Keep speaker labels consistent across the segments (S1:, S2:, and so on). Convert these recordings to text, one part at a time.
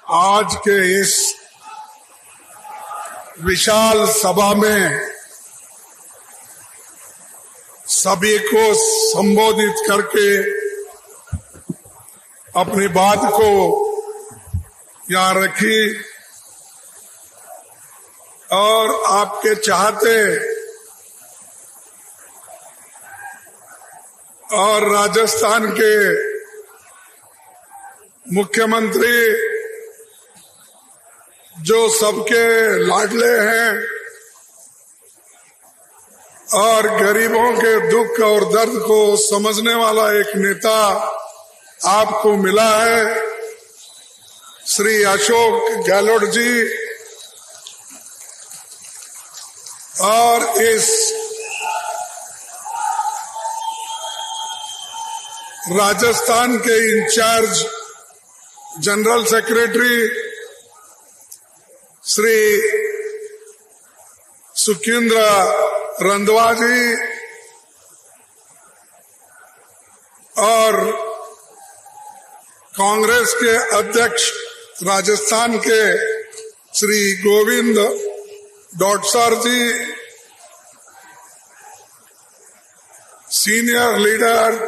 S1: आज के इस विशाल सभा में सभी को संबोधित करके अपनी बात को यहाँ रखी और आपके चाहते और राजस्थान के मुख्यमंत्री जो सबके लाडले हैं और गरीबों के दुख और दर्द को समझने वाला एक नेता आपको मिला है, श्री अशोक गहलोत जी। और इस राजस्थान के in-charge general secretary Shri Sukhinder Randhawa ji और कांग्रेस के अध्यक्ष राजस्थान के Shri Govind Dotasra ji, senior leader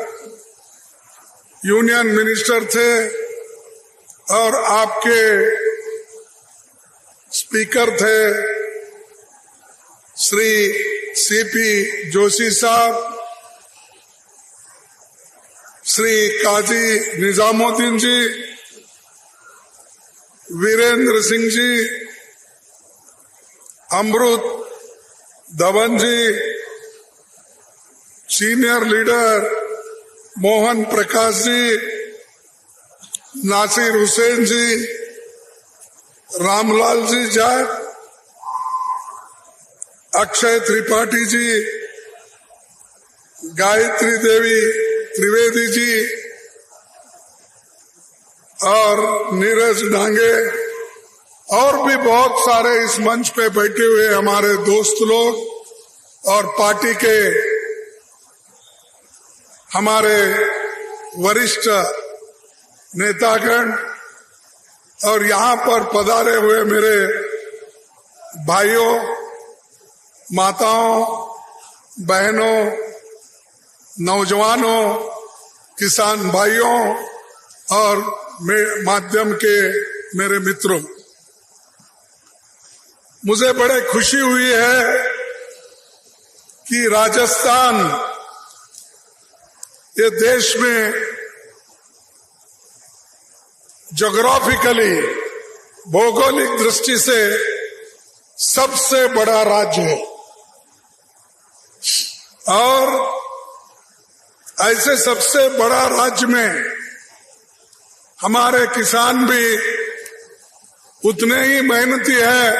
S1: union minister थे और आपके स्पीकर थे श्री सीपी जोशी साहब, श्री काजी निजामुद्दीन जी, वीरेंद्र सिंह जी, अमृत धवन जी, सीनियर लीडर मोहन प्रकाश जी, नासिर हुसैन जी, रामलाल जी जाट, अक्षय त्रिपाठी जी, गायत्री देवी त्रिवेदी जी और नीरज डांगे और भी बहुत सारे इस मंच पे बैठे हुए हमारे दोस्त लोग और पार्टी के हमारे वरिष्ठ नेतागण और यहाँ पर पधारे हुए मेरे भाइयों, माताओं, बहनों, नौजवानों, किसान भाइयों और माध्यम के मेरे मित्रों, मुझे बड़े खुशी हुई है कि राजस्थान ये देश में ज्योग्राफिकली भौगोलिक दृष्टि से सबसे बड़ा राज्य है और ऐसे सबसे बड़ा राज्य में हमारे किसान भी उतने ही मेहनती है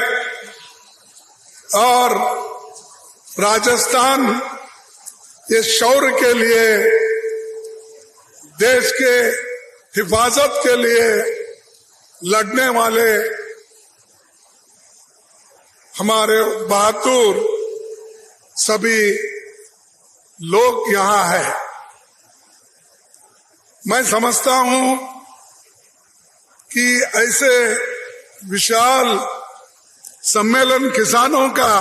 S1: और राजस्थान ये शौर्य के लिए, देश के हिफाजत के लिए लड़ने वाले हमारे बहादुर सभी लोग यहाँ है। मैं समझता हूँ कि ऐसे विशाल सम्मेलन किसानों का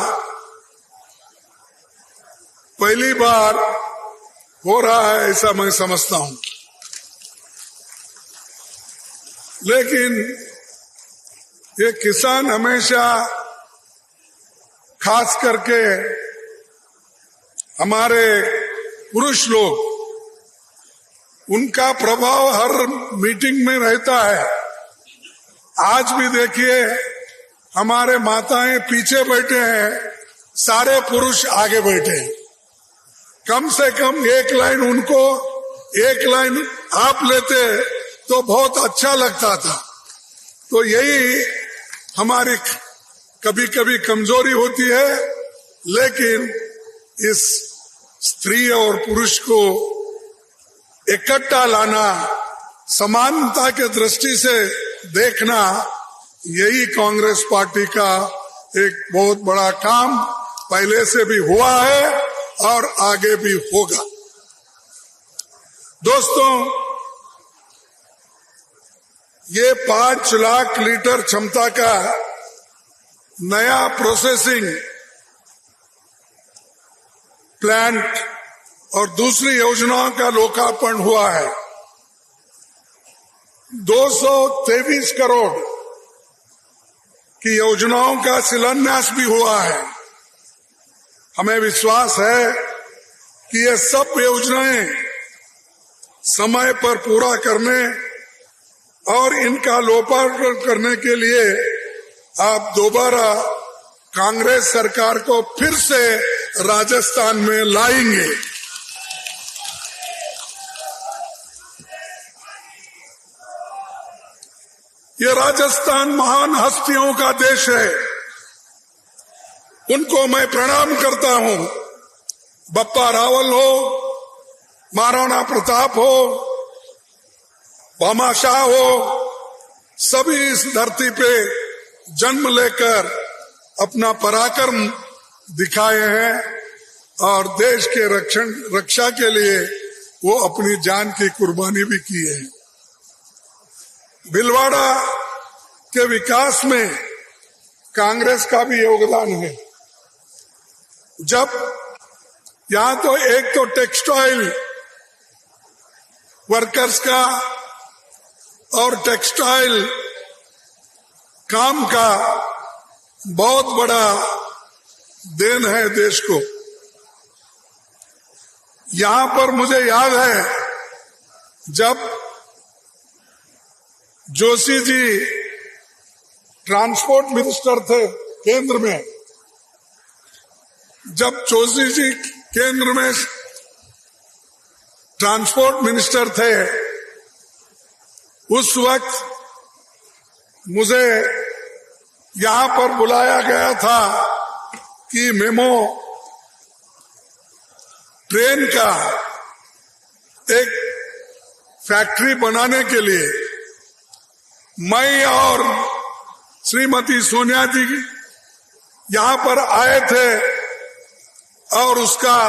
S1: पहली बार हो रहा है, ऐसा मैं समझता हूँ। लेकिन ये किसान हमेशा, खास करके हमारे पुरुष लोग, उनका प्रभाव हर मीटिंग में रहता है। आज भी देखिए हमारे माताएं पीछे बैठे हैं, सारे पुरुष आगे बैठे हैं। कम से कम एक लाइन उनको, एक लाइन आप लेते तो बहुत अच्छा लगता था। तो यही हमारी कभी कभी कमजोरी होती है, लेकिन इस स्त्री और पुरुष को इकट्ठा लाना, समानता के दृष्टि से देखना, यही कांग्रेस पार्टी का एक बहुत बड़ा काम पहले से भी हुआ है और आगे भी होगा। दोस्तों, ये 5 लाख लीटर क्षमता का नया प्रोसेसिंग प्लांट और दूसरी योजनाओं का लोकार्पण हुआ है। 223 करोड़ की योजनाओं का शिलान्यास भी हुआ है। हमें विश्वास है कि ये सब योजनाएं समय पर पूरा करने और इनका लोकार्पण करने के लिए आप दोबारा कांग्रेस सरकार को फिर से राजस्थान में लाएंगे। ये राजस्थान महान हस्तियों का देश है, उनको मैं प्रणाम करता हूं। बप्पा रावल हो, महाराणा प्रताप हो, भामाशाह हो, सभी इस धरती पे जन्म लेकर अपना पराक्रम दिखाए हैं और देश के रक्षा के लिए वो अपनी जान की कुर्बानी भी की है। भीलवाड़ा के विकास में कांग्रेस का भी योगदान है। जब यहां तो एक तो टेक्सटाइल वर्कर्स का और टेक्सटाइल काम का बहुत बड़ा देन है देश को। यहां पर मुझे याद है जब जोशी जी ट्रांसपोर्ट मिनिस्टर थे केंद्र में, जब जोशी जी केंद्र में ट्रांसपोर्ट मिनिस्टर थे, उस वक्त मुझे यहां पर बुलाया गया था कि मेमो ट्रेन का एक फैक्ट्री बनाने के लिए मैं और श्रीमती सोनिया जी यहां पर आए थे और उसका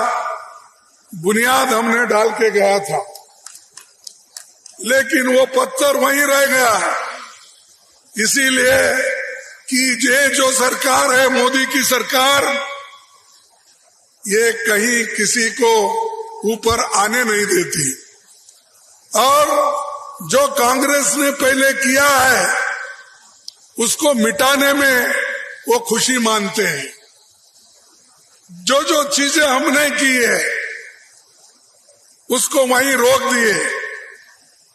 S1: बुनियाद हमने डाल के गया था, लेकिन वो पत्थर वहीं रह गया। इसीलिए कि ये जो सरकार है, मोदी की सरकार, ये कहीं किसी को ऊपर आने नहीं देती और जो कांग्रेस ने पहले किया है उसको मिटाने में वो खुशी मानते हैं। जो जो चीजें हमने की है उसको वहीं रोक दिए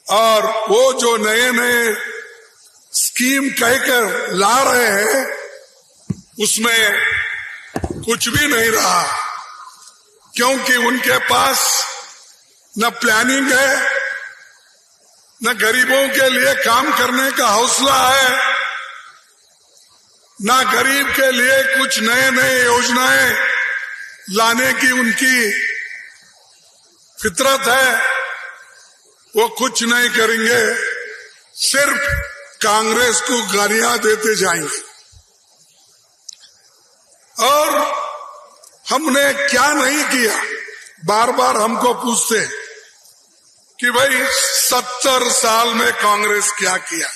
S1: और वो जो नए नए स्कीम कहकर ला रहे हैं उसमें कुछ भी नहीं रहा, क्योंकि उनके पास न प्लानिंग है, न गरीबों के लिए काम करने का हौसला है, न गरीब के लिए कुछ नए नए योजनाएं लाने की उनकी फितरत है। वो कुछ नहीं करेंगे, सिर्फ कांग्रेस को गालियां देते जाएंगे। और हमने क्या नहीं किया, बार बार हमको पूछते कि भाई 70 साल में कांग्रेस क्या किया।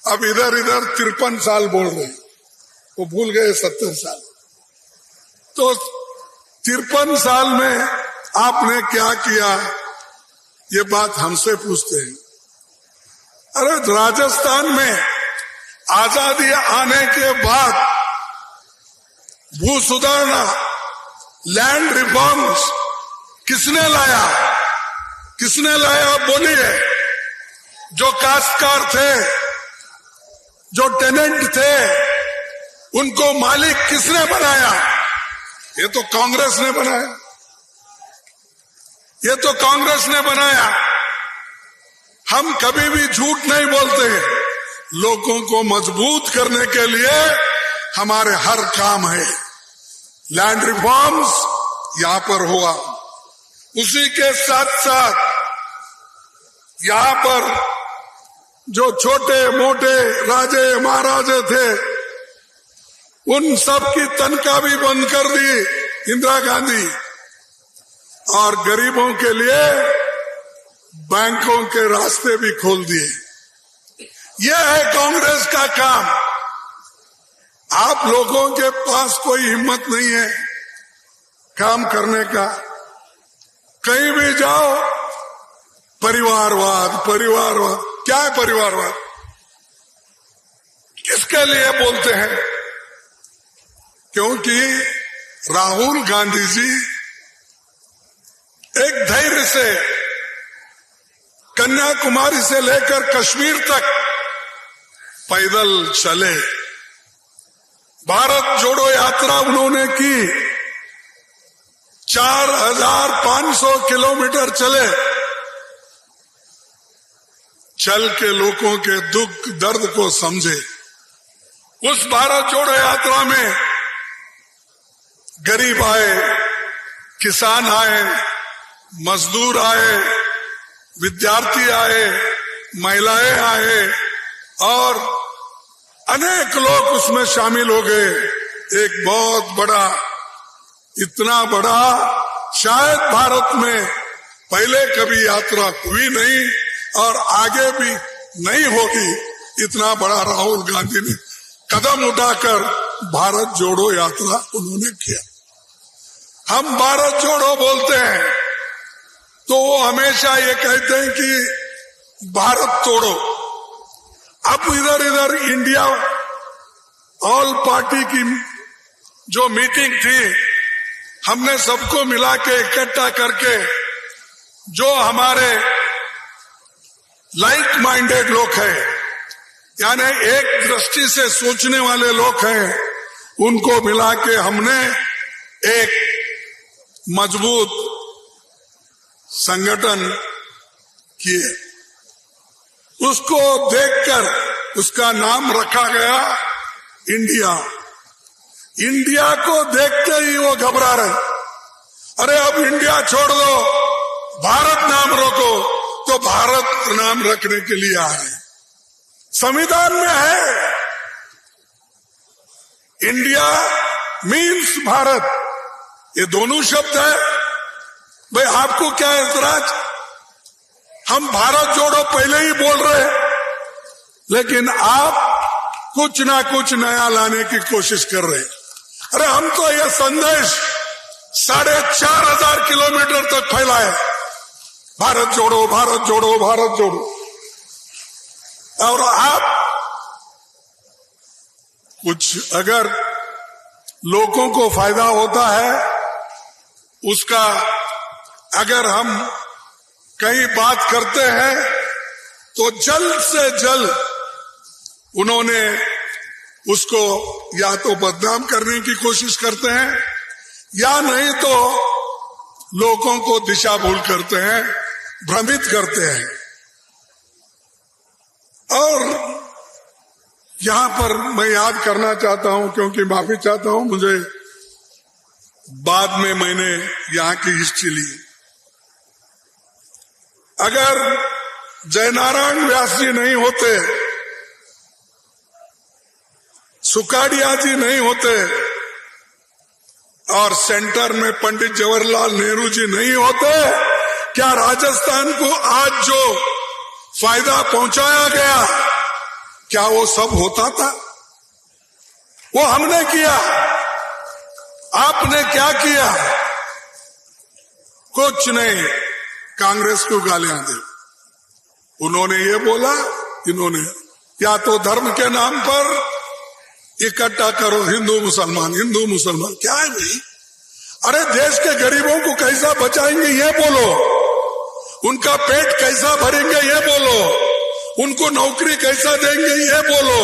S1: अब इधर इधर 53 साल बोल रहे, वो भूल गए 70 साल। तो 53 साल में आपने क्या किया, ये बात हमसे पूछते हैं। अरे राजस्थान में आजादी आने के बाद भू सुधारना, लैंड रिफॉर्म्स किसने लाया? किसने लाया बोलिए। जो काश्तकार थे, जो टेनेंट थे, उनको मालिक किसने बनाया? ये तो कांग्रेस ने बनाया, ये तो कांग्रेस ने बनाया। हम कभी भी झूठ नहीं बोलते। लोगों को मजबूत करने के लिए हमारे हर काम है। लैंड रिफॉर्म्स यहां पर हुआ, उसी के साथ साथ यहां पर जो छोटे मोटे राजे महाराजे थे उन सब की तनख्वाह भी बंद कर दी इंदिरा गांधी, और गरीबों के लिए बैंकों के रास्ते भी खोल दिए। यह है कांग्रेस का काम। आप लोगों के पास कोई हिम्मत नहीं है काम करने का। कहीं भी जाओ परिवारवाद परिवारवाद। क्या है परिवारवाद? किसके लिए बोलते हैं? क्योंकि राहुल गांधी जी एक धैर्य से कन्याकुमारी से लेकर कश्मीर तक पैदल चले। भारत जोड़ो यात्रा उन्होंने की। 4500 किलोमीटर चले। चल के लोगों के दुख दर्द को समझे। उस भारत जोड़ो यात्रा में गरीब आए, किसान आए, मजदूर आए, विद्यार्थी आए, महिलाएं आए और अनेक लोग उसमें शामिल हो गए। एक बहुत बड़ा, इतना बड़ा शायद भारत में पहले कभी यात्रा हुई नहीं और आगे भी नहीं होगी। इतना बड़ा राहुल गांधी ने कदम उठाकर भारत जोड़ो यात्रा उन्होंने किया। हम भारत जोड़ो बोलते हैं तो वो हमेशा ये कहते हैं कि भारत तोड़ो। अब इधर इधर इंडिया ऑल पार्टी की जो मीटिंग थी, हमने सबको मिला के इकट्ठा करके जो हमारे लाइक माइंडेड लोग हैं, यानी एक दृष्टि से सोचने वाले लोग हैं, उनको मिला के हमने एक मजबूत संगठन किए। उसको देखकर उसका नाम रखा गया इंडिया। इंडिया को देखते ही वो घबरा रहे। अरे अब इंडिया छोड़ दो, भारत नाम रखो। तो भारत नाम रखने के लिए आ रहे। संविधान में है इंडिया मीन्स भारत, ये दोनों शब्द है। भाई आपको क्या ऐतराज? हम भारत जोड़ो पहले ही बोल रहे हैं, लेकिन आप कुछ ना कुछ नया लाने की कोशिश कर रहे हैं। अरे हम तो यह संदेश 4500 किलोमीटर तक फैलाए, भारत जोड़ो भारत जोड़ो भारत जोड़ो। और आप कुछ अगर लोगों को फायदा होता है उसका, अगर हम कहीं बात करते हैं तो जल्द से जल्द उन्होंने उसको या तो बदनाम करने की कोशिश करते हैं या नहीं तो लोगों को दिशा भूल करते हैं, भ्रमित करते हैं। और यहां पर मैं याद करना चाहता हूं, क्योंकि माफी चाहता हूं, मुझे बाद में मैंने यहां की हिस्ट्री ली। अगर जयनारायण व्यास जी नहीं होते, सुकाड़िया जी नहीं होते और सेंटर में पंडित जवाहरलाल नेहरू जी नहीं होते, क्या राजस्थान को आज जो फायदा पहुंचाया गया, क्या वो सब होता था? वो हमने किया। आपने क्या किया? कुछ नहीं, कांग्रेस को गालियां दे। उन्होंने ये बोला, इन्होंने या तो धर्म के नाम पर इकट्ठा करो हिंदू मुसलमान, हिंदू मुसलमान। क्या है भाई? अरे देश के गरीबों को कैसा बचाएंगे ये बोलो, उनका पेट कैसा भरेंगे ये बोलो, उनको नौकरी कैसा देंगे ये बोलो,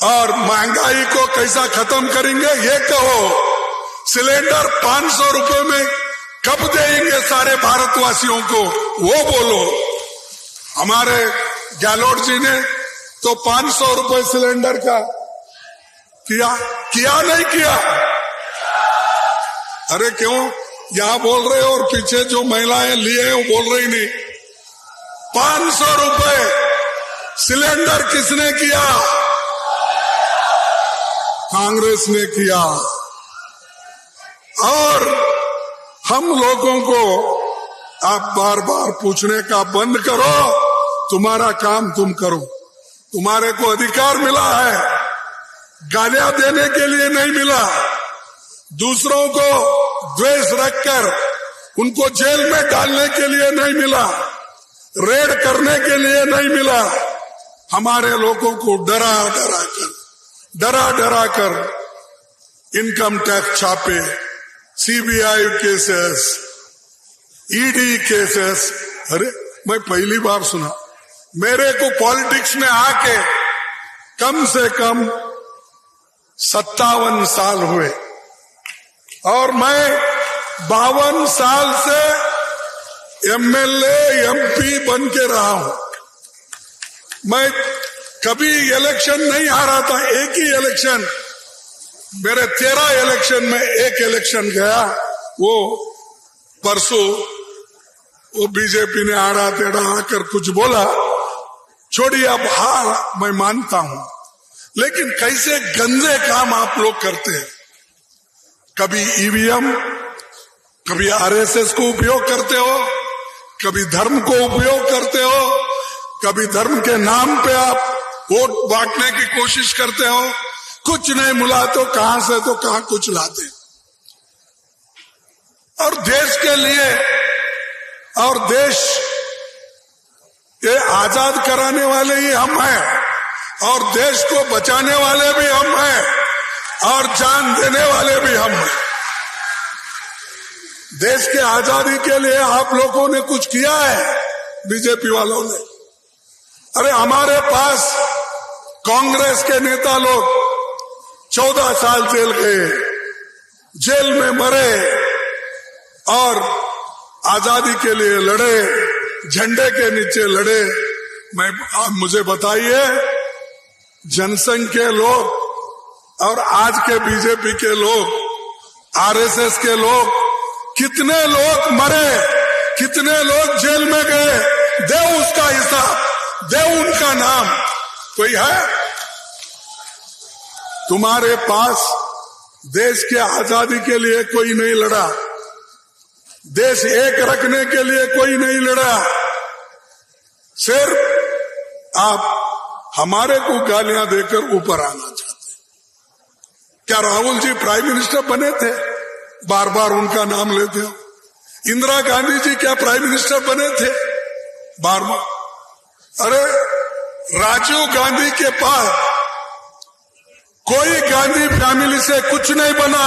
S1: और महंगाई को कैसा खत्म करेंगे ये कहो। सिलेंडर 500 रुपए में कब देंगे सारे भारतवासियों को वो बोलो। हमारे गहलोत जी ने तो 500 रुपए सिलेंडर का किया नहीं किया? अरे क्यों यहां बोल रहे हो और पीछे जो महिलाएं लिए हैं वो बोल रही नहीं? 500 रुपए सिलेंडर किसने किया? कांग्रेस ने किया। और हम लोगों को आप बार बार पूछने का बंद करो, तुम्हारा काम तुम करो। तुम्हारे को अधिकार मिला है, गालियां देने के लिए नहीं मिला, दूसरों को द्वेष रखकर उनको जेल में डालने के लिए नहीं मिला, रेड करने के लिए नहीं मिला। हमारे लोगों को डरा डरा कर इनकम टैक्स छापे, सीबीआई केसेस, ईडी केसेस। अरे मैं पहली बार सुना, मेरे को पॉलिटिक्स में आके कम से कम 57 साल हुए और मैं 52 साल से एमएलए एमपी बन के रहा हूं। मैं कभी इलेक्शन नहीं हारा था, एक ही इलेक्शन, मेरे 13 इलेक्शन में एक इलेक्शन गया, वो परसों वो बीजेपी ने आड़ा टेढ़ा आकर कुछ बोला, छोड़िए अब हार मैं मानता हूं, लेकिन कैसे गंदे काम आप लोग करते हैं। कभी ईवीएम, कभी आरएसएस को उपयोग करते हो, कभी धर्म को उपयोग करते हो, कभी धर्म के नाम पे आप वोट बांटने की कोशिश करते हो। कुछ नहीं मिला तो कहां से तो कहां कुछ लाते। और देश के लिए, और देश ये आजाद कराने वाले ही हम हैं, और देश को बचाने वाले भी हम हैं, और जान देने वाले भी हम हैं। देश के आजादी के लिए आप लोगों ने कुछ किया है, बीजेपी वालों ने। अरे हमारे पास कांग्रेस के नेता लोग 14 साल जेल गए, जेल में मरे और आजादी के लिए लड़े, झंडे के नीचे लड़े। मुझे बताइए, जनसंघ के लोग और आज के बीजेपी के लोग, आरएसएस के लोग, कितने लोग मरे, कितने लोग जेल में गए, दे उसका हिसाब, दे उनका नाम। कोई है? तुम्हारे पास देश के आजादी के लिए कोई नहीं लड़ा, देश एक रखने के लिए कोई नहीं लड़ा। सिर्फ आप हमारे को गालियां देकर ऊपर आना चाहते। क्या राहुल जी प्राइम मिनिस्टर बने थे? बार बार उनका नाम लेते हो। इंदिरा गांधी जी क्या प्राइम मिनिस्टर बने थे? बार बार। अरे राजीव गांधी के पास कोई गांधी फैमिली से कुछ नहीं बना,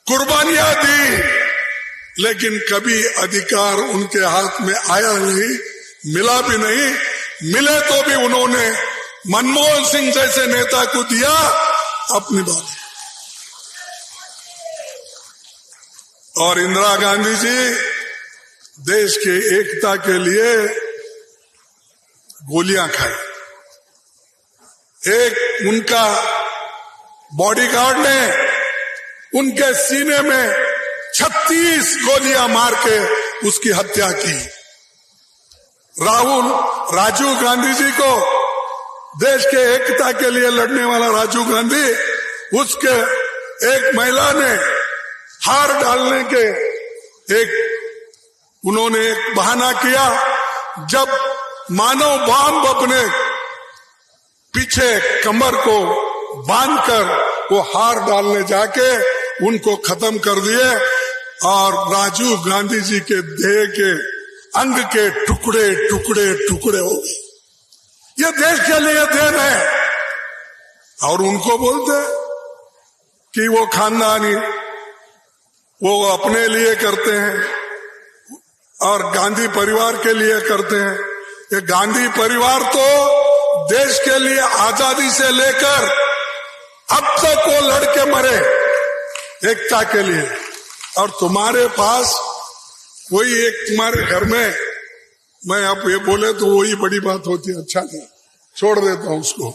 S1: कुर्बानियां दी, लेकिन कभी अधिकार उनके हाथ में आया नहीं, मिला भी नहीं। मिले तो भी उन्होंने मनमोहन सिंह जैसे नेता को दिया अपनी बात। और इंदिरा गांधी जी देश के एकता के लिए गोलियां खाई। एक उनका बॉडीगार्ड ने उनके सीने में 36 गोलियां मार के उसकी हत्या की। राजीव गांधी जी को, देश के एकता के लिए लड़ने वाला राजीव गांधी, उसके एक महिला ने हार डालने के उन्होंने एक बहाना किया। जब मानव बम अपने पीछे कमर को बांधकर वो हार डालने जाके उनको खत्म कर दिए और राजीव गांधी जी के देह के अंग के टुकड़े टुकड़े टुकड़े हो गए। ये देश के लिए देन है। और उनको बोलते कि वो खानदानी, वो अपने लिए करते हैं और गांधी परिवार के लिए करते हैं। ये गांधी परिवार तो देश के लिए आजादी से लेकर अब तक वो लड़के मरे एकता के लिए। और तुम्हारे पास कोई एक, तुम्हारे घर में, मैं अब ये बोले तो वही बड़ी बात होती है, अच्छा नहीं, छोड़ देता हूं उसको।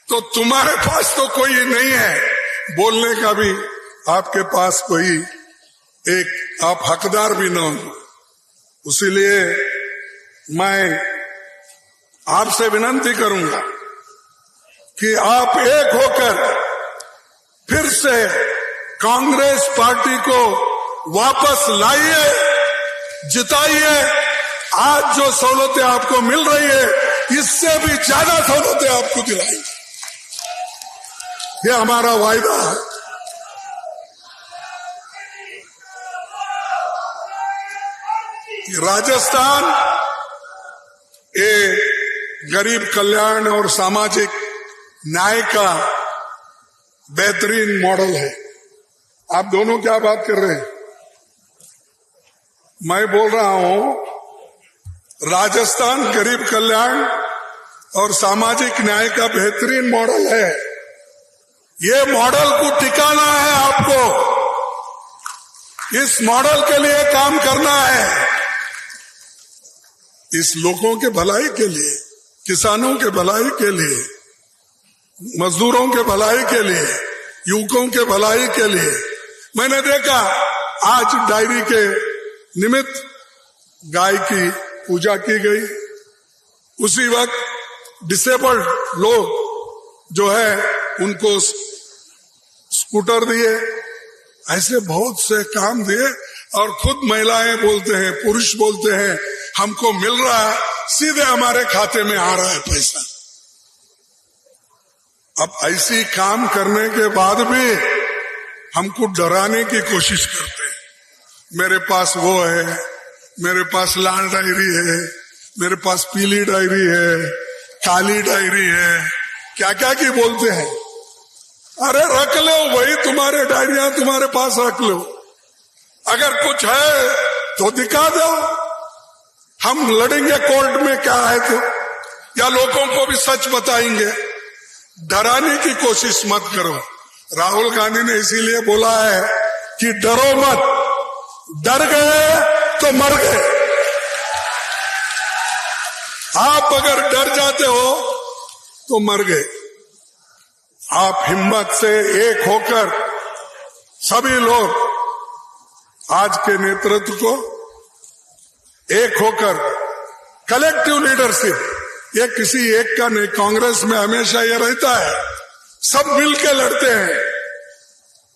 S1: तो तुम्हारे पास तो कोई नहीं है बोलने का भी, आपके पास कोई एक आप हकदार भी न हो। उसीलिए मैं आपसे विनती करूंगा कि आप एक होकर फिर से कांग्रेस पार्टी को वापस लाइए, जिताइए। आज जो सहूलतें आपको मिल रही है, इससे भी ज्यादा सहूलतें आपको दिलाएंगे। ये हमारा वायदा है। राजस्थान एक गरीब कल्याण और सामाजिक न्याय का बेहतरीन मॉडल है। आप दोनों क्या बात कर रहे हैं? मैं बोल रहा हूं राजस्थान गरीब कल्याण और सामाजिक न्याय का बेहतरीन मॉडल है। ये मॉडल को टिकाना है आपको, इस मॉडल के लिए काम करना है। इस लोगों के भलाई के लिए, किसानों के भलाई के लिए, मजदूरों के भलाई के लिए, युवकों के भलाई के लिए। मैंने देखा आज डायरी के निमित्त गाय की पूजा की गई, उसी वक्त डिसेबल्ड लोग जो है उनको स्कूटर दिए, ऐसे बहुत से काम दिए। और खुद महिलाएं बोलते हैं, पुरुष बोलते हैं हमको मिल रहा है, सीधे हमारे खाते में आ रहा है पैसा। अब ऐसी काम करने के बाद भी हमको डराने की कोशिश करते हैं। मेरे पास वो है, मेरे पास लाल डायरी है, मेरे पास पीली डायरी है, काली डायरी है, क्या क्या की बोलते हैं। अरे रख लो, वही तुम्हारे डायरियां तुम्हारे पास रख लो। अगर कुछ है तो दिखा दो, हम लड़ेंगे कोर्ट में क्या है तो, या लोगों को भी सच बताएंगे। डराने की कोशिश मत करो। राहुल गांधी ने इसीलिए बोला है कि डरो मत, डर गए तो मर गए। आप अगर डर जाते हो तो मर गए। आप हिम्मत से एक होकर सभी लोग आज के नेतृत्व को एक होकर कलेक्टिव लीडरशिप, ये किसी एक का नहीं, कांग्रेस में हमेशा ये रहता है सब मिलकर लड़ते हैं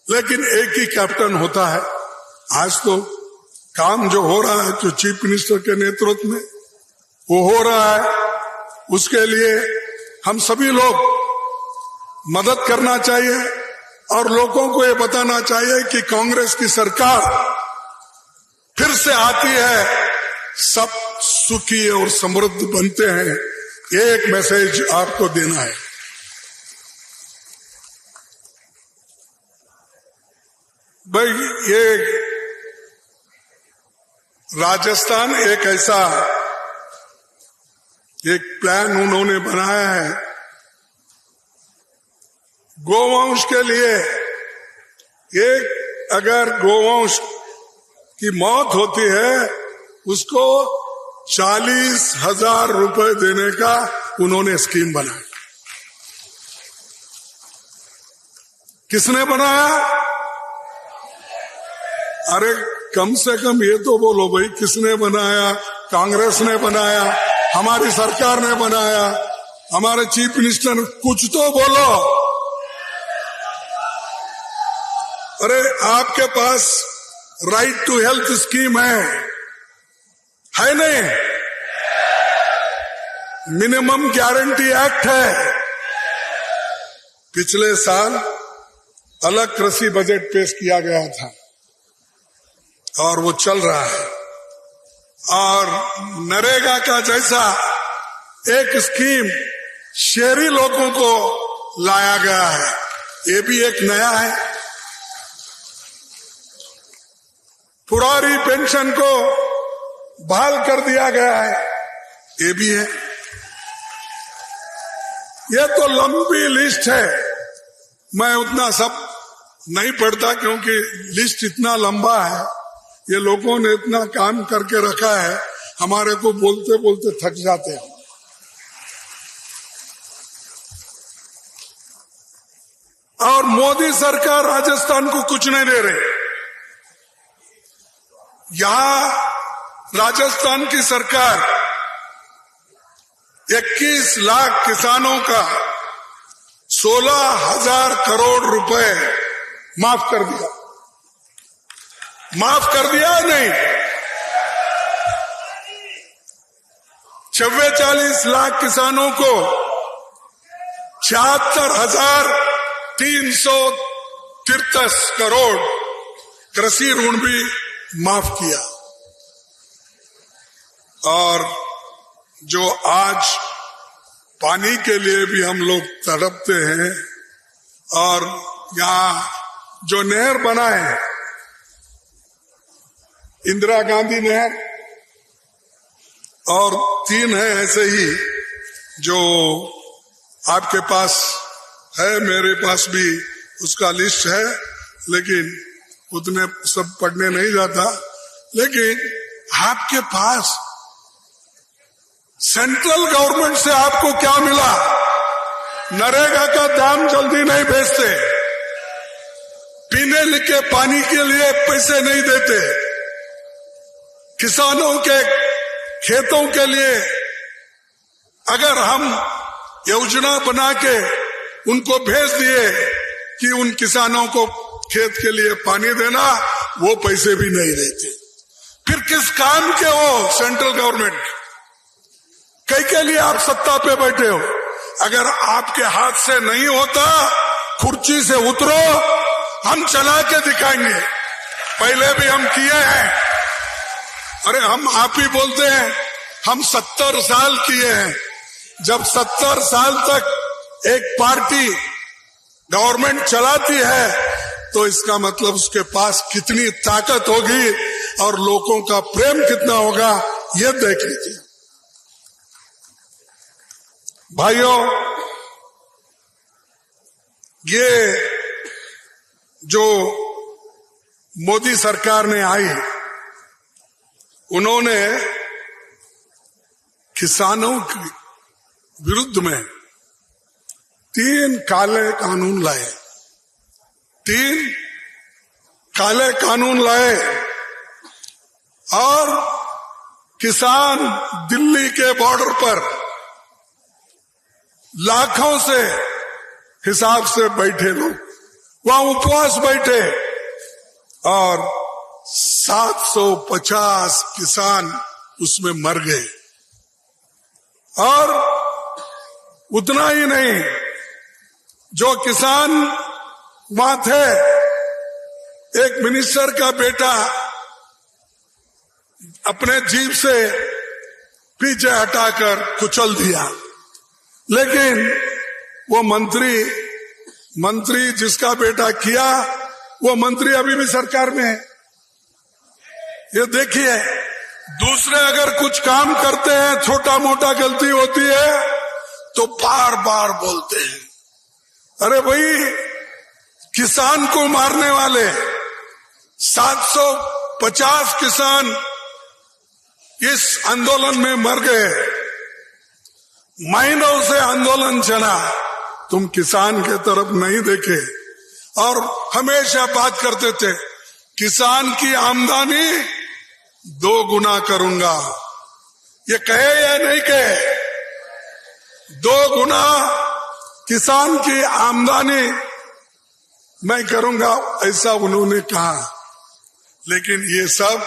S1: लेकिन एक ही कैप्टन होता है। आज तो काम जो हो रहा है, जो चीफ मिनिस्टर के नेतृत्व में वो हो रहा है, उसके लिए हम सभी लोग मदद करना चाहिए और लोगों को ये बताना चाहिए कि कांग्रेस की सरकार फिर से आती है, सब सुखी और समृद्ध बनते हैं। ये एक मैसेज आपको देना है। भाई ये राजस्थान एक ऐसा एक प्लान उन्होंने बनाया है गोवंश के लिए। एक अगर गोवंश की मौत होती है उसको 40,000 रुपए देने का उन्होंने स्कीम बनाया। किसने बनाया? अरे कम से कम ये तो बोलो भाई, किसने बनाया? कांग्रेस ने बनाया, हमारी सरकार ने बनाया, हमारे चीफ मिनिस्टर ने, कुछ तो बोलो। अरे आपके पास राइट टू हेल्थ स्कीम है नहीं? मिनिमम गारंटी एक्ट है। पिछले साल अलग कृषि बजट पेश किया गया था और वो चल रहा है। और नरेगा का जैसा एक स्कीम शहरी लोगों को लाया गया है, ये भी एक नया है। पुरानी पेंशन को बहाल कर दिया गया है, ये भी है। ये तो लंबी लिस्ट है, मैं उतना सब नहीं पढ़ता क्योंकि लिस्ट इतना लंबा है। ये लोगों ने इतना काम करके रखा है, हमारे को बोलते बोलते थक जाते हैं। और मोदी सरकार राजस्थान को कुछ नहीं दे रही। यहां राजस्थान की सरकार 21 लाख किसानों का 16,000 करोड़ रुपए माफ कर दिया। माफ कर दिया नहीं, 44 लाख किसानों को 76,333 करोड़ कृषि ऋण भी माफ किया। और जो आज पानी के लिए भी हम लोग तड़पते हैं, और यहाँ जो नहर बना है, इंदिरा गांधी नहर, और 3 है ऐसे ही जो आपके पास है, मेरे पास भी उसका लिस्ट है, लेकिन उतने सब पढ़ने नहीं जाता। लेकिन आपके पास सेंट्रल गवर्नमेंट से आपको क्या मिला? नरेगा का दाम जल्दी नहीं भेजते, पीने के पानी के लिए पैसे नहीं देते, किसानों के खेतों के लिए अगर हम योजना बना के उनको भेज दिए कि उन किसानों को खेत के लिए पानी देना, वो पैसे भी नहीं देते। फिर किस काम के हो सेंट्रल गवर्नमेंट? कई के लिए आप सत्ता पे बैठे हो? अगर आपके हाथ से नहीं होता, कुर्सी से उतरो, हम चला के दिखाएंगे। पहले भी हम किए हैं। अरे हम आप ही बोलते हैं हम 70 साल किए हैं। जब 70 साल तक एक पार्टी गवर्नमेंट चलाती है तो इसका मतलब उसके पास कितनी ताकत होगी और लोगों का प्रेम कितना होगा, ये देख लीजिए। भाइयों, ये जो मोदी सरकार ने आई, उन्होंने किसानों के विरुद्ध में 3 काले कानून लाए। 3 काले कानून लाए और किसान दिल्ली के बॉर्डर पर लाखों से हिसाब से बैठे लोग वहां उपवास बैठे और 750 किसान उसमें मर गए। और उतना ही नहीं, जो किसान वहां थे, एक मिनिस्टर का बेटा अपने जीप से पीछे हटाकर कुचल दिया। लेकिन वो मंत्री जिसका बेटा किया, वो मंत्री अभी भी सरकार में है। ये देखिए, दूसरे अगर कुछ काम करते हैं, छोटा मोटा गलती होती है तो बार बार बोलते हैं। अरे भाई, किसान को मारने वाले 750 किसान इस आंदोलन में मर गए। महीनों से आंदोलन चला, तुम किसान के तरफ नहीं देखे और हमेशा बात करते थे किसान की आमदनी 2 गुना करूंगा। ये कहे या नहीं कहे? 2 गुना किसान की आमदनी मैं करूंगा, ऐसा उन्होंने कहा। लेकिन ये सब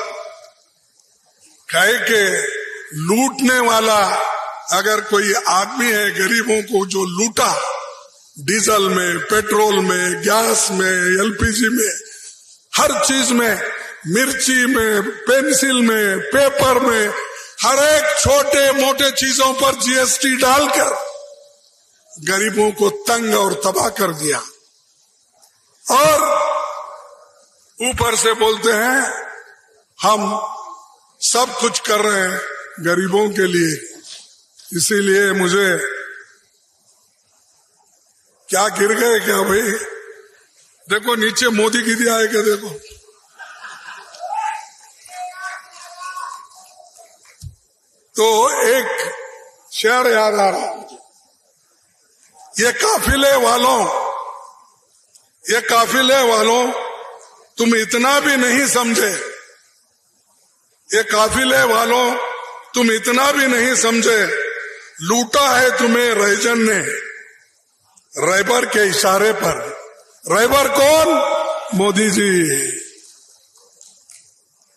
S1: कहे के लूटने वाला अगर कोई आदमी है, गरीबों को जो लूटा, डीजल में, पेट्रोल में, गैस में, एलपीजी में, हर चीज में, मिर्ची में, पेंसिल में, पेपर में, हर एक छोटे मोटे चीजों पर जीएसटी डालकर गरीबों को तंग और तबाह कर दिया। और ऊपर से बोलते हैं हम सब कुछ कर रहे हैं गरीबों के लिए। इसीलिए मुझे क्या गिर गए क्या भाई? देखो नीचे मोदी की दिया है क्या? देखो, तो एक शेर याद आ रहा है। ये काफिले वालों तुम इतना भी नहीं समझे। ये काफिले वालों तुम इतना भी नहीं समझे, लूटा है तुम्हें रैजन ने रैबर के इशारे पर। रैबर कौन? मोदी जी।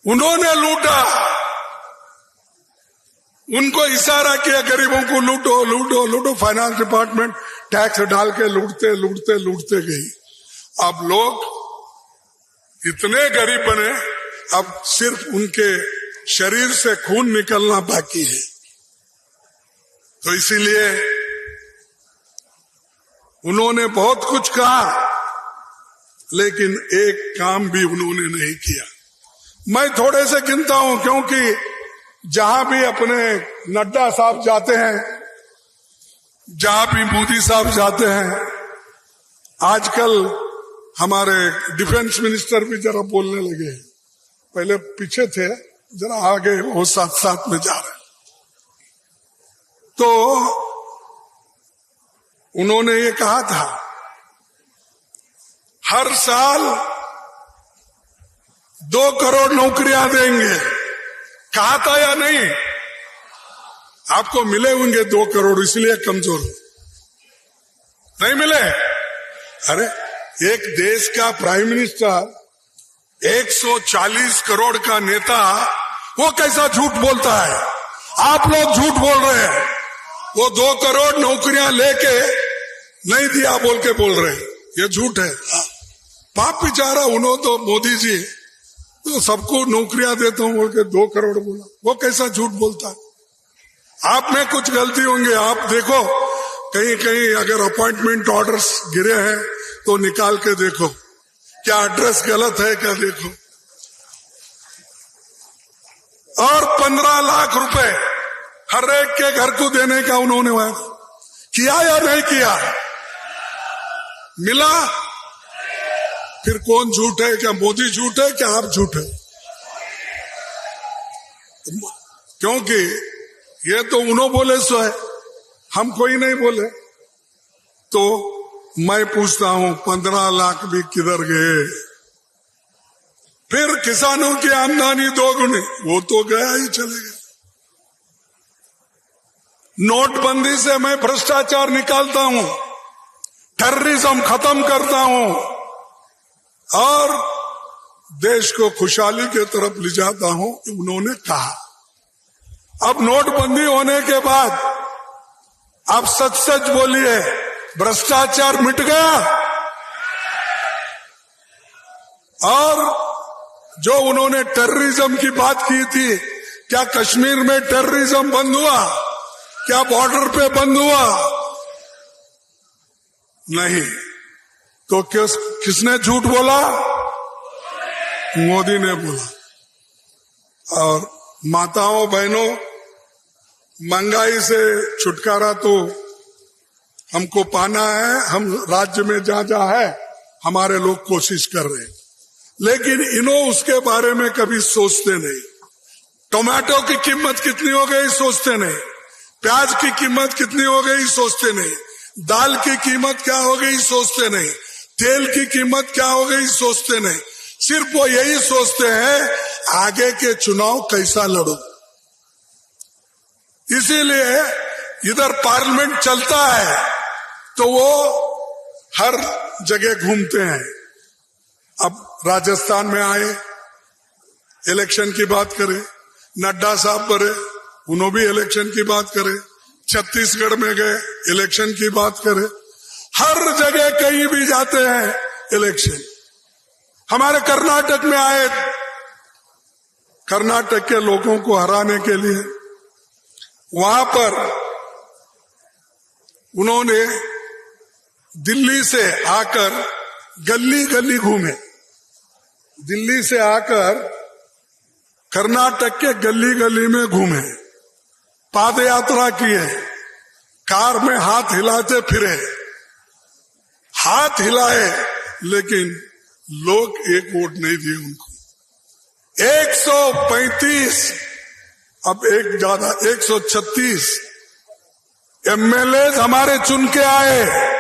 S1: उन्होंने लूटा, उनको इशारा किया गरीबों को लूटो लूटो लूटो। फाइनेंस डिपार्टमेंट टैक्स डाल के लूटते लूटते लूटते गई। अब लोग इतने गरीब बने, अब सिर्फ उनके शरीर से खून निकलना बाकी है। तो इसीलिए उन्होंने बहुत कुछ कहा, लेकिन एक काम भी उन्होंने नहीं किया। मैं थोड़े से गिनता हूं, क्योंकि जहां भी अपने नड्डा साहब जाते हैं, जहां भी मोदी साहब जाते हैं, आजकल हमारे डिफेंस मिनिस्टर भी जरा बोलने लगे हैं। पहले पीछे थे, जरा आगे वो साथ साथ में जा रहे हैं। तो उन्होंने ये कहा था, हर साल 2 करोड़ नौकरियां देंगे। कहा था या नहीं? आपको मिले होंगे 2 करोड़, इसलिए कमजोर नहीं मिले। अरे एक देश का प्राइम मिनिस्टर, 140 करोड़ का नेता, वो कैसा झूठ बोलता है? आप लोग झूठ बोल रहे हैं। वो 2 करोड़ नौकरियां लेके नहीं दिया बोल के बोल रहे हैं, ये झूठ है। पाप बेचारा, उन्होंने तो मोदी जी तो सबको नौकरियां देता हूं बोल के 2 करोड़ बोला, वो कैसा झूठ बोलता है? आप में कुछ गलती होंगे। आप देखो, कहीं कहीं अगर अपॉइंटमेंट ऑर्डर्स गिरे हैं तो निकाल के देखो, क्या एड्रेस गलत है क्या, देखो। और 15 लाख रुपए हर एक के घर को देने का उन्होंने वादा किया या नहीं किया? मिला? फिर कौन झूठ है? क्या मोदी झूठ है क्या आप झूठ है? क्योंकि ये तो उन्होंने बोले सो है, हम कोई नहीं बोले। तो मैं पूछता हूं, 15 लाख भी किधर गए? फिर किसानों की आमदनी 2 गुनी, वो तो गया ही, चले गए। नोटबंदी से मैं भ्रष्टाचार निकालता हूं, टेररिज्म खत्म करता हूं और देश को खुशहाली की तरफ ले जाता हूं, उन्होंने कहा। अब नोटबंदी होने के बाद आप सच सच बोलिए, भ्रष्टाचार मिट गया? और जो उन्होंने टेररिज्म की बात की थी, क्या कश्मीर में टेररिज्म बंद हुआ? क्या बॉर्डर पे बंद हुआ? नहीं। तो किसने झूठ बोला? मोदी ने बोला। और माताओं बहनों, महंगाई से छुटकारा तो हमको पाना है। हम राज्य में जहां जहां है हमारे लोग कोशिश कर रहे हैं, लेकिन इन्हों उसके बारे में कभी सोचते नहीं। टोमेटो की कीमत कितनी हो गई सोचते नहीं, प्याज की कीमत कितनी हो गई सोचते नहीं, दाल की कीमत क्या हो गई सोचते नहीं, तेल की कीमत क्या हो गई सोचते नहीं। सिर्फ वो यही सोचते हैं आगे के चुनाव कैसा लड़ो। इसीलिए इधर पार्लियामेंट चलता है तो वो हर जगह घूमते हैं। अब राजस्थान में आए, इलेक्शन की बात करें, नड्डा साहब बड़े, उन्होंने भी इलेक्शन की बात करें। छत्तीसगढ़ में गए, इलेक्शन की बात करें। हर जगह कहीं भी जाते हैं इलेक्शन। हमारे कर्नाटक में आए, कर्नाटक के लोगों को हराने के लिए वहां पर उन्होंने दिल्ली से आकर गली गली घूमे। दिल्ली से आकर कर्नाटक के गली गली में घूमे, पाद यात्रा किए, कार में हाथ हिलाते फिरे, हाथ हिलाए, लेकिन लोग एक वोट नहीं दिए उनको। 135, अब एक ज्यादा 136 एमएलए हमारे चुन के आए।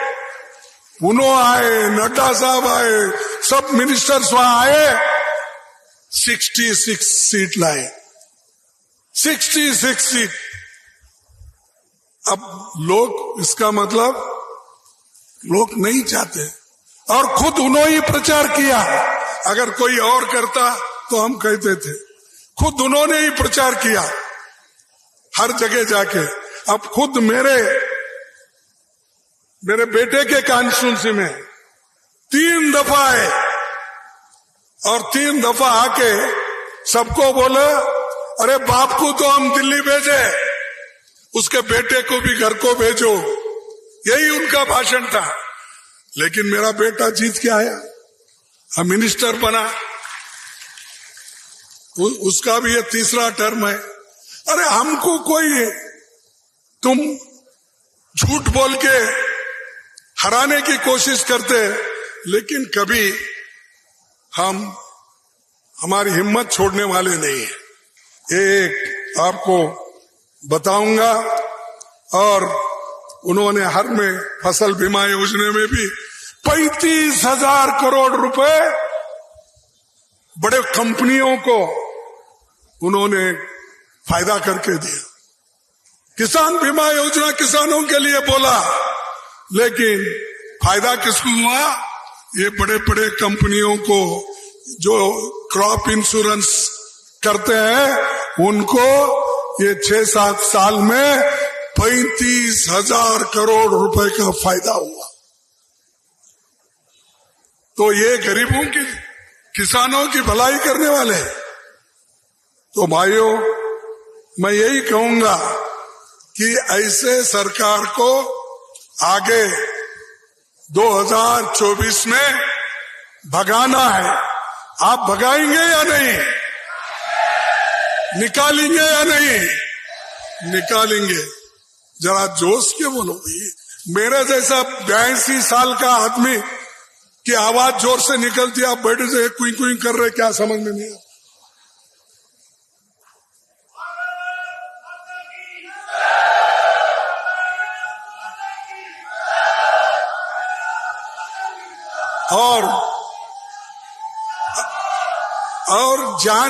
S1: उन्होंने आए, नड्डा साहब आए, सब मिनिस्टर्स वहां आए, 66 सीट लाए, 66 सीट। अब लोग, इसका मतलब लोग नहीं चाहते, और खुद उन्होंने ही प्रचार किया। अगर कोई और करता तो हम कहते थे, खुद उन्होंने ही प्रचार किया हर जगह जाके। अब खुद मेरे मेरे बेटे के कॉन्स्टिट्यूंसी में 3 दफा आए और 3 दफा आके सबको बोले, अरे बाप को तो हम दिल्ली भेजे, उसके बेटे को भी घर को भेजो। यही उनका भाषण था। लेकिन मेरा बेटा जीत के आया, हम मिनिस्टर बना, उसका भी ये 3रा टर्म है। अरे हमको कोई तुम झूठ बोल के हराने की कोशिश करते, लेकिन कभी हम हमारी हिम्मत छोड़ने वाले नहीं है। एक आपको बताऊंगा, और उन्होंने हर में फसल बीमा योजना में भी 35,000 करोड़ रुपए बड़े कंपनियों को उन्होंने फायदा करके दिया। किसान बीमा योजना किसानों के लिए बोला, लेकिन फायदा किसको हुआ? ये बड़े बड़े कंपनियों को जो क्रॉप इंश्योरेंस करते हैं, उनको ये 6-7 साल में 35,000 करोड़ रुपए का फायदा हुआ। तो ये गरीबों की, किसानों की भलाई करने वाले। तो भाइयों, मैं यही कहूंगा कि ऐसे सरकार को आगे 2024 में भगाना है। आप भगाएंगे या नहीं? निकालेंगे या नहीं? निकालेंगे। जरा जोश के बोलो भाई। मेरे जैसा 82 साल का आदमी की आवाज जोर से निकलती है, आप बैठे से कुई कुई कर रहे, क्या समझ में नहीं आता। और जहां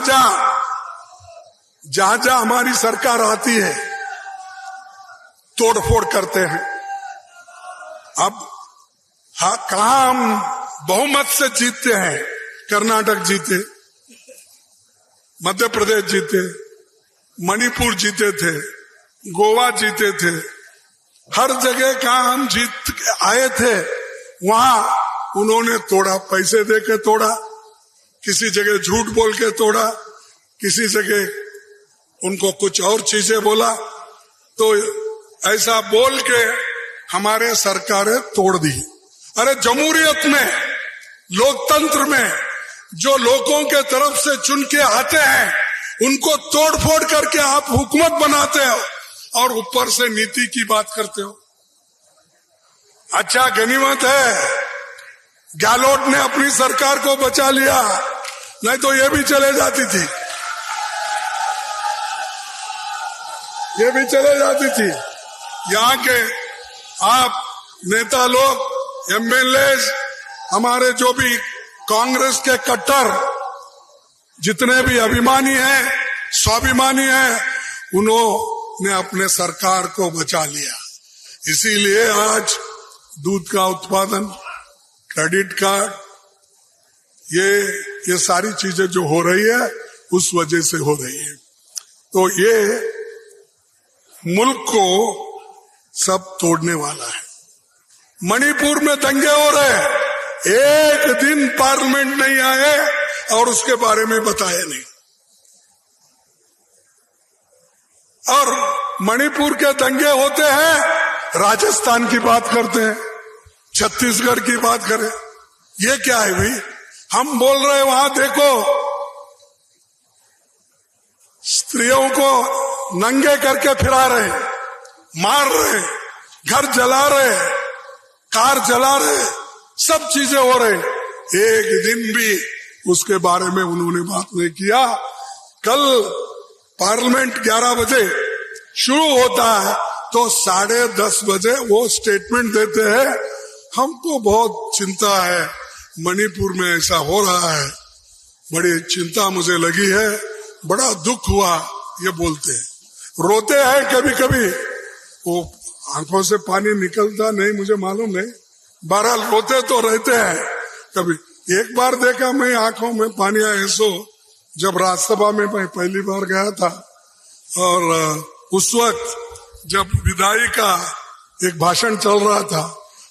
S1: जहां हमारी सरकार आती है, तोड़फोड़ करते हैं। अब कहां हम बहुमत से जीतते हैं? कर्नाटक जीते, मध्य प्रदेश जीते, मणिपुर जीते थे, गोवा जीते थे। हर जगह कहां हम जीत आए थे, वहां उन्होंने तोड़ा, पैसे देके तोड़ा, किसी जगह झूठ बोल के तोड़ा, किसी जगह उनको कुछ और चीजें बोला। तो ऐसा बोल के हमारे सरकारें तोड़ दी। अरे जमहूरियत में, लोकतंत्र में जो लोगों के तरफ से चुन के आते हैं, उनको तोड़ फोड़ करके आप हुकूमत बनाते हो और ऊपर से नीति की बात करते हो। अच्छा, गनीमत है गहलोत ने अपनी सरकार को बचा लिया, नहीं तो ये भी चले जाती थी, ये भी चले जाती थी। यहाँ के आप नेता लोग, एमएलए, हमारे जो भी कांग्रेस के कट्टर जितने भी अभिमानी हैं, स्वाभिमानी हैं, उन्होंने अपने सरकार को बचा लिया। इसीलिए आज दूध का उत्पादन, क्रेडिट कार्ड, ये सारी चीजें जो हो रही है, उस वजह से हो रही है। तो ये मुल्क को सब तोड़ने वाला है। मणिपुर में दंगे हो रहे, एक दिन पार्लियामेंट नहीं आए और उसके बारे में बताया नहीं। और मणिपुर के दंगे होते हैं, राजस्थान की बात करते हैं, छत्तीसगढ़ की बात करें। ये क्या है भाई? हम बोल रहे वहां देखो, स्त्रियों को नंगे करके फिरा रहे, मार रहे, घर जला रहे, कार जला रहे, सब चीजें हो रही। एक दिन भी उसके बारे में उन्होंने बात नहीं किया। कल पार्लियामेंट 11 बजे शुरू होता है, तो 10:30 बजे वो स्टेटमेंट देते हैं, हमको बहुत चिंता है, मणिपुर में ऐसा हो रहा है, बड़ी चिंता मुझे लगी है, बड़ा दुख हुआ, ये बोलते हैं। रोते हैं कभी कभी, वो आंखों से पानी निकलता नहीं, मुझे मालूम नहीं, बहरहाल रोते तो रहते हैं। कभी एक बार देखा मैं, आंखों में पानी आया सो, जब राज्यसभा में मैं पहली बार गया था, और उस वक्त जब विदाई का एक भाषण चल रहा था,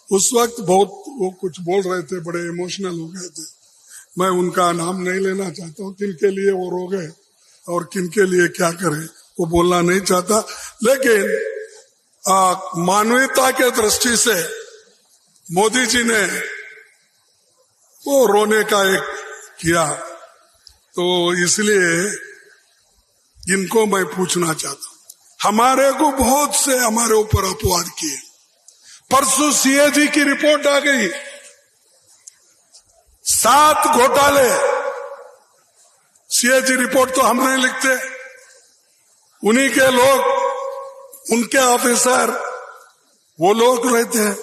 S1: उस वक्त बहुत वो कुछ बोल रहे थे, बड़े इमोशनल हो गए थे। मैं उनका नाम नहीं लेना चाहता हूँ, किन के लिए वो रो गए और किन के लिए क्या करें वो बोलना नहीं चाहता। लेकिन मानवीयता के दृष्टि से मोदी जी ने वो रोने का एक किया, तो इसलिए इनको मैं पूछना चाहता हूं। हमारे को बहुत से हमारे ऊपर अपवाद किए। परसों सीएजी की रिपोर्ट आ गई, 7 घोटाले। सीएजी रिपोर्ट तो हम नहीं लिखते, उन्हीं के लोग, उनके ऑफिसर वो लोग रहते हैं।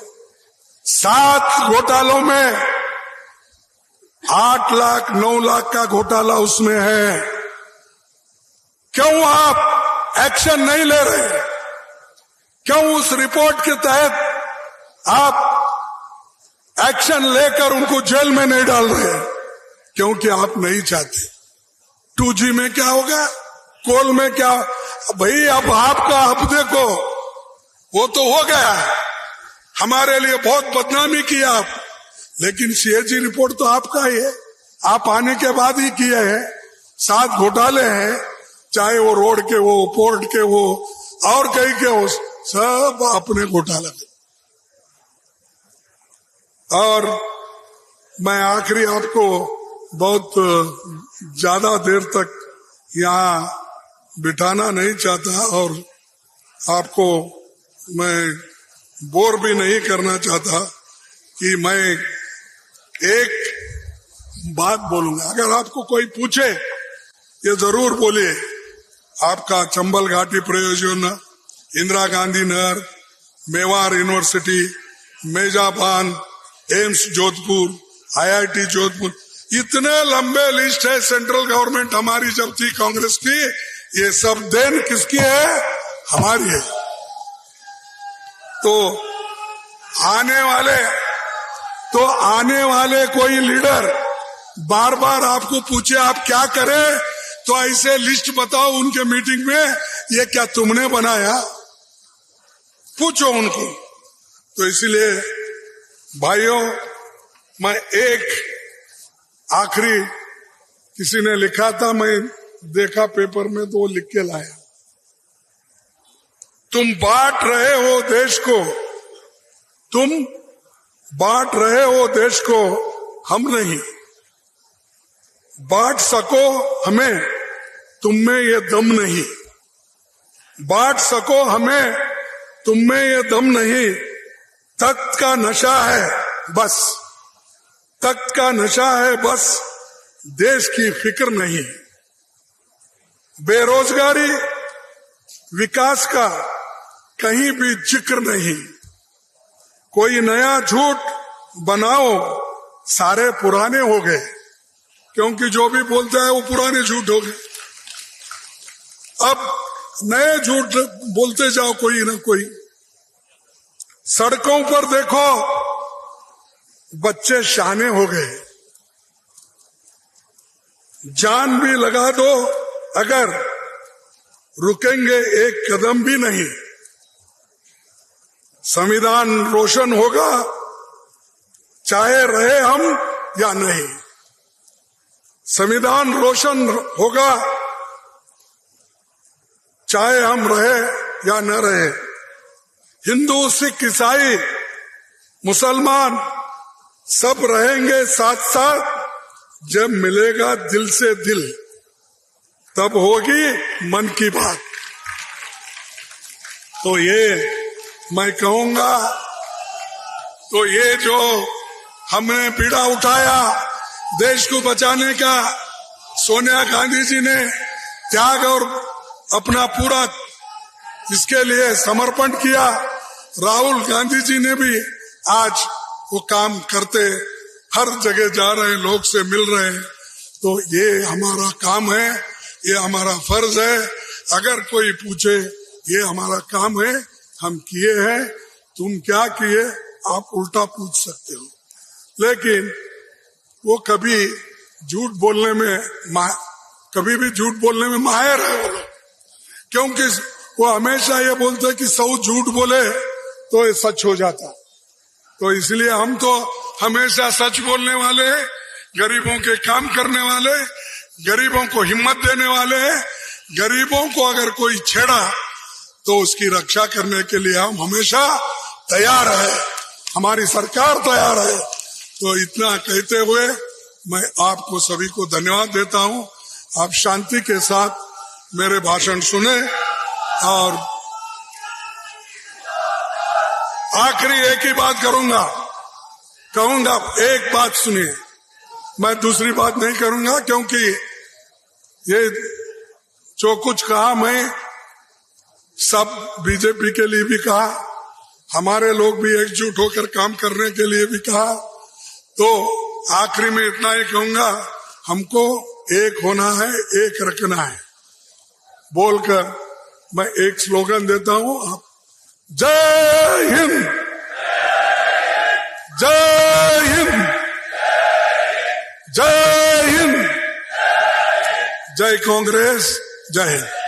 S1: 7 घोटालों में 8 लाख 9 लाख का घोटाला उसमें है। क्यों आप एक्शन नहीं ले रहे? क्यों उस रिपोर्ट के तहत आप एक्शन लेकर उनको जेल में नहीं डाल रहे? क्योंकि आप नहीं चाहते। 2G में क्या होगा, कोल में क्या? भाई अब आपका, अब देखो वो तो हो गया, हमारे लिए बहुत बदनामी किया आप, लेकिन सीएजी रिपोर्ट तो आपका ही है, आप आने के बाद ही किए हैं। 7 घोटाले हैं, चाहे वो रोड के हो, पोर्ट के हो और कहीं के हो, सब अपने घोटाले। और मैं आखिरी आपको बहुत ज्यादा देर तक यहाँ बिठाना नहीं चाहता और आपको मैं बोर भी नहीं करना चाहता कि मैं एक बात बोलूंगा। अगर आपको कोई पूछे ये जरूर बोलिए। आपका चंबल घाटी परियोजना, इंदिरा गांधी नहर, मेवाड़ यूनिवर्सिटी, मेजाबान, एम्स जोधपुर, IIT जोधपुर, इतने लंबे लिस्ट है। सेंट्रल गवर्नमेंट हमारी जब थी कांग्रेस की, ये सब देन किसकी है? हमारी है। तो आने वाले कोई लीडर बार बार आपको पूछे आप क्या करें, तो ऐसे लिस्ट बताओ उनके मीटिंग में, ये क्या तुमने बनाया? पूछो उनको। तो इसलिए भाइयों, मैं एक आखिरी, किसी ने लिखा था, मैं देखा पेपर में तो वो लिख के लाया, तुम बांट रहे हो देश को, तुम बांट रहे हो देश को, हम नहीं बांट सको हमें, तुम में ये दम नहीं। बांट सको हमें, तुम में ये दम नहीं। तख्त का नशा है बस, तख्त का नशा है बस, देश की फिक्र नहीं। बेरोजगारी, विकास का कहीं भी जिक्र नहीं। कोई नया झूठ बनाओ, सारे पुराने हो गए, क्योंकि जो भी बोलता है वो पुराने झूठ हो गए। अब नए झूठ बोलते जाओ कोई ना कोई। सड़कों पर देखो, बच्चे शाने हो गए। जान भी लगा दो अगर, रुकेंगे एक कदम भी नहीं। संविधान रोशन होगा चाहे रहे हम या नहीं। संविधान रोशन होगा चाहे हम रहे या न रहे। हिंदू, सिख, ईसाई, मुसलमान सब रहेंगे साथ साथ। जब मिलेगा दिल से दिल, तब होगी मन की बात। तो ये मैं कहूंगा, तो ये जो हमने पीड़ा उठाया देश को बचाने का, सोनिया गांधी जी ने त्याग और अपना पूरा इसके लिए समर्पण किया। राहुल गांधी जी ने भी आज वो काम करते, हर जगह जा रहे हैं, लोग से मिल रहे हैं। तो ये हमारा काम है, ये हमारा फर्ज है। अगर कोई पूछे, ये हमारा काम है, हम किए हैं, तुम क्या किए, आप उल्टा पूछ सकते हो। लेकिन वो कभी झूठ बोलने में कभी भी झूठ बोलने में माहिर है वो लोग, क्योंकि वो हमेशा ये बोलते हैं कि 100 झूठ बोले तो ये सच हो जाता। तो इसलिए हम तो हमेशा सच बोलने वाले, गरीबों के काम करने वाले, गरीबों को हिम्मत देने वाले, गरीबों को अगर कोई छेड़ा तो उसकी रक्षा करने के लिए हम हमेशा तैयार है, हमारी सरकार तैयार है। तो इतना कहते हुए मैं आपको सभी को धन्यवाद देता हूं। आप शांति के साथ मेरे भाषण सुने। और आखिरी एक ही बात कहूंगा, एक बात सुनिए, मैं दूसरी बात नहीं करूंगा, क्योंकि ये जो कुछ कहा मैं सब बीजेपी के लिए भी कहा, हमारे लोग भी एकजुट होकर काम करने के लिए भी कहा। तो आखिरी में इतना ही कहूंगा, हमको एक होना है, एक रखना है बोलकर मैं एक स्लोगन देता हूं। आप जय हिंद, जय हिंद, जय हिंद, जय कांग्रेस, जय हिंद।